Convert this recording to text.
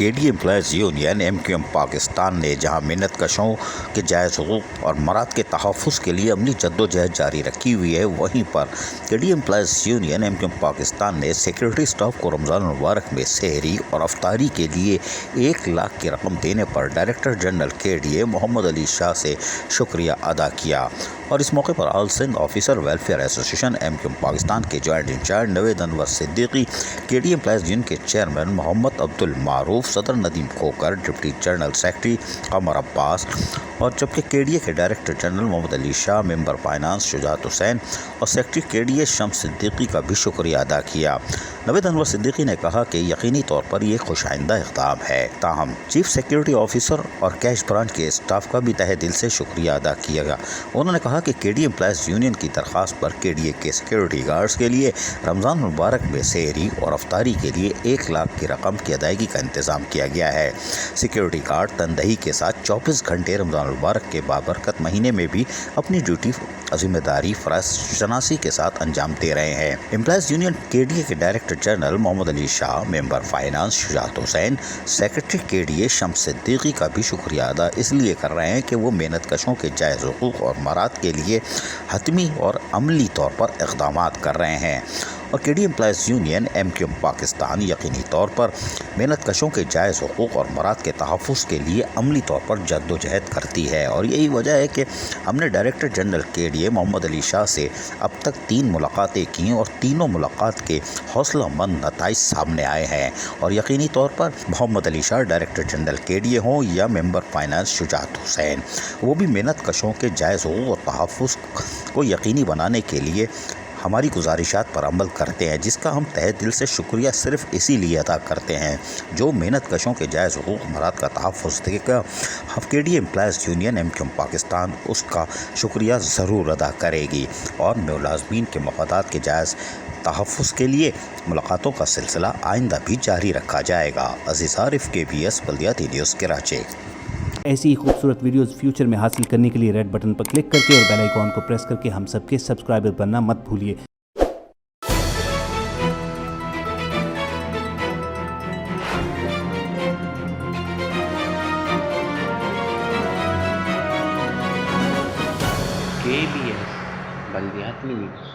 کے D employees union M Q M Pakistan نے جہاں محنت کشوں کے جائز حقوق اور مراد کے تحفظ کے لیے عملی جدوجہد جاری رکھی ہوئی ہے، وہیں پر K D employees union M Q M Pakistan نے سیکورٹی اسٹاف کو رمضان المبارک میں سحری اور افطاری کے لیے 1 لاکھ کی رقم دینے پر director general K D A Muhammad Ali Shah سے شکریہ ادا کیا، اور اس موقع پر all Sindh officer welfare association M Q M Pakistan کے joint incharge Naveed Anwar Siddiqui, K D employees union کے چیئرمین محمد عبد المعروف، صدر Nadeem Khokhar, deputy general secretary Qamar Abbas, اور جبکہ کے ڈی اے کے director general Muhammad Ali Shah, member finance Shujaat Hussain اور سیکرٹری کے ڈی اے شمس صدیقی کا بھی شکریہ ادا کیا۔ نوید انور صدیقی نے کہا کہ یقینی طور پر یہ خوش آئندہ اقدام ہے، تاہم چیف سیکورٹی آفیسر اور کیش برانچ کے اسٹاف کا بھی تہہ دل سے شکریہ ادا کیا گیا۔ انہوں نے کہا کہ کے ڈی امپلائیز یونین کی درخواست پر کے ڈی اے کے سیکورٹی گارڈز کے لیے رمضان مبارک میں سحری اور افطاری کے لیے 1 لاکھ کی رقم کی ادائیگی کا انتظام کیا گیا ہے۔ سیکورٹی گارڈ تندہی کے ساتھ 24 گھنٹے رمضان المبارک کے بابرکت مہینے میں بھی اپنی ڈیوٹی ذمہ داری فرائض شناسی کے ساتھ انجام دے رہے ہیں۔ امپلائیز یونین کے ڈی اے کے director general Muhammad Ali Shah, member finance Shujaat حسین، سیکرٹری کے ڈی اے شمس صدیقی کا بھی شکریہ ادا اس لیے کر رہے ہیں کہ وہ محنت کشوں کے جائز حقوق اور مراد کے لیے حتمی اور عملی طور پر اقدامات کر رہے ہیں، اور K D employees union M Q M Pakistan یقینی طور پر محنت کشوں کے جائز حقوق اور مراد کے تحفظ کے لیے عملی طور پر جدوجہد کرتی ہے، اور یہی وجہ ہے کہ ہم نے director general K D A Muhammad Ali Shah سے اب تک 3 ملاقاتیں کیں اور تینوں ملاقات کے حوصلہ مند نتائج سامنے آئے ہیں، اور یقینی طور پر محمد علی شاہ ڈائریکٹر جنرل کے ڈی اے ہوں یا ممبر فائنانس شجاعت حسین، وہ بھی محنت کشوں کے جائز حقوق اور تحفظ کو یقینی بنانے کے لیے ہماری گزارشات پر عمل کرتے ہیں، جس کا ہم تہہ دل سے شکریہ صرف اسی لیے ادا کرتے ہیں۔ جو محنت کشوں کے جائز حقوق مراد کا تحفظ دے گا، K D employees union M Q M Pakistan اس کا شکریہ ضرور ادا کرے گی، اور ملازمین کے مفادات کے جائز تحفظ کے لیے ملاقاتوں کا سلسلہ آئندہ بھی جاری رکھا جائے گا۔ عزیز عارف، کے بی ایس بلدیاتی نیوز، کراچی۔ ایسی ہی خوبصورت ویڈیوز فیوچر میں حاصل کرنے کے لیے ریڈ بٹن پر کلک کر کے اور بیل آئیکن کو پریس کر کے ہم سب کے سبسکرائبر بننا مت بھولیے۔ KBS بلدیاتی نیوز۔